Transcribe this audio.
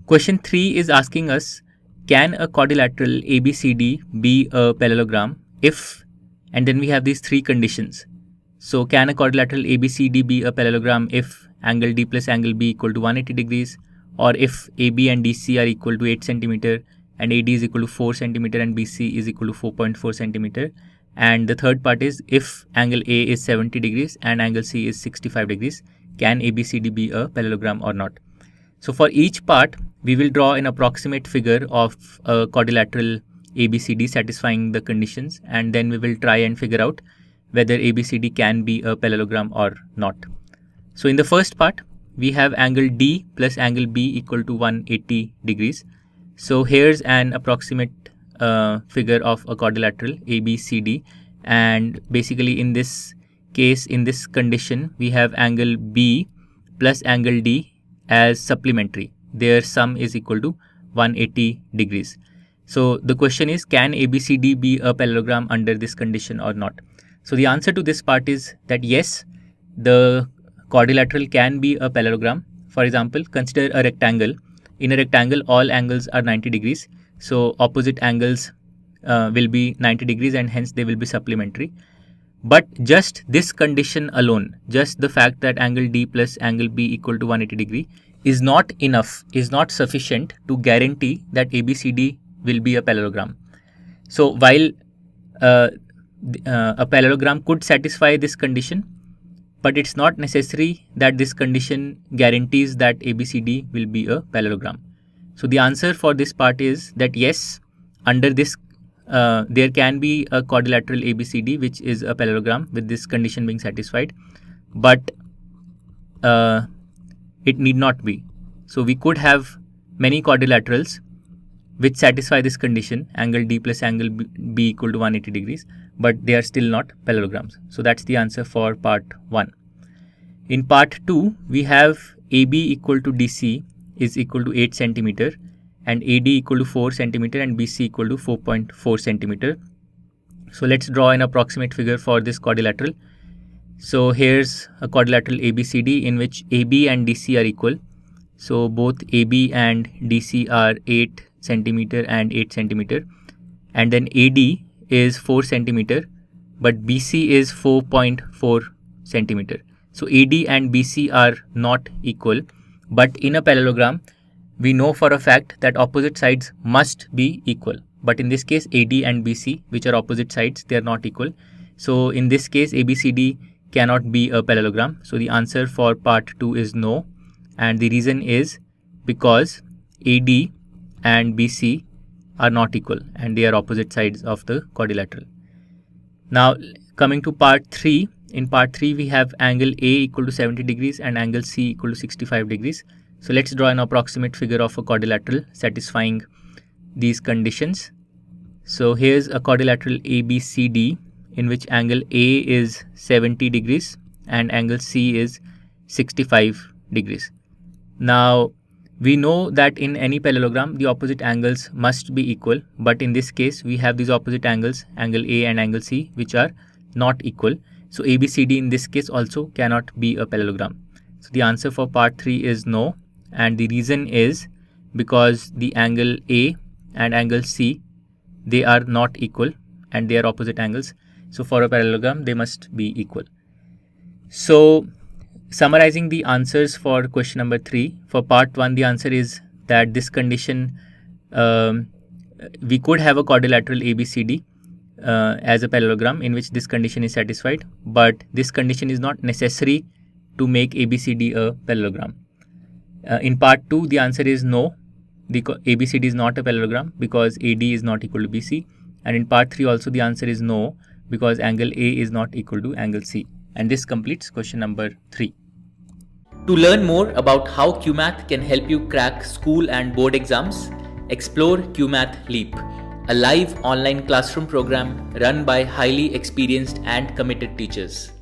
Question 3 is asking us, can a quadrilateral ABCD be a parallelogram if, and then we have these three conditions. So can a quadrilateral ABCD be a parallelogram if angle D plus angle B equal to 180 degrees, or if AB and DC are equal to 8 centimeter and AD is equal to 4 centimeter and BC is equal to 4.4 centimeter. And the third part is, if angle A is 70 degrees and angle C is 65 degrees, can ABCD be a parallelogram or not? So for each part, we will draw an approximate figure of a quadrilateral ABCD satisfying the conditions, and then we will try and figure out whether ABCD can be a parallelogram or not. So in the first part, we have angle D plus angle B equal to 180 degrees. So here's an approximate figure of a quadrilateral ABCD, and basically in this case, in this condition, we have angle B plus angle D as supplementary. Their sum is equal to 180 degrees. So the question is, can ABCD be a parallelogram under this condition or not? So the answer to this part is that yes, the quadrilateral can be a parallelogram. For example, consider a rectangle. In a rectangle, all angles are 90 degrees. So opposite angles will be 90 degrees and hence they will be supplementary. But just this condition alone, just the fact that angle D plus angle B equal to 180 degree is not enough, is not sufficient to guarantee that ABCD will be a parallelogram. So while a parallelogram could satisfy this condition, but it's not necessary that this condition guarantees that ABCD will be a parallelogram. So the answer for this part is that yes, under this there can be a quadrilateral ABCD which is a parallelogram with this condition being satisfied, but it need not be. So we could have many quadrilaterals which satisfy this condition, angle D plus angle B equal to 180 degrees, but they are still not parallelograms. So that's the answer for part 1. In part 2, we have AB equal to DC is equal to 8 centimeter and AD equal to 4 centimeter and BC equal to 4.4 centimeter. So let's draw an approximate figure for this quadrilateral. So here's a quadrilateral ABCD in which AB and DC are equal. So both AB and DC are 8 centimeter and 8 centimeter, and then AD is 4 centimeter, but BC is 4.4 centimeter. So AD and BC are not equal, but in a parallelogram, we know for a fact that opposite sides must be equal. But in this case, AD and BC, which are opposite sides, they are not equal. So in this case, ABCD cannot be a parallelogram. So the answer for part 2 is no. And the reason is because AD and BC are not equal and they are opposite sides of the quadrilateral. Now coming to part 3. In part 3, we have angle A equal to 70 degrees and angle C equal to 65 degrees. So let's draw an approximate figure of a quadrilateral satisfying these conditions. So here's a quadrilateral ABCD in which angle A is 70 degrees and angle C is 65 degrees. Now we know that in any parallelogram the opposite angles must be equal, but in this case we have these opposite angles, angle A and angle C, which are not equal. So ABCD in this case also cannot be a parallelogram. So the answer for part 3 is no, and the reason is because the angle A and angle C, they are not equal and they are opposite angles. So for a parallelogram they must be equal. So summarizing the answers for question number 3, for part 1 the answer is that this condition, we could have a quadrilateral ABCD as a parallelogram in which this condition is satisfied, but this condition is not necessary to make ABCD a parallelogram. In part 2 the answer is no, the ABCD is not a parallelogram because AD is not equal to BC, and in part 3 also the answer is no because angle A is not equal to angle C. And this completes question number 3. To learn more about how QMath can help you crack school and board exams, explore QMath Leap, a live online classroom program run by highly experienced and committed teachers.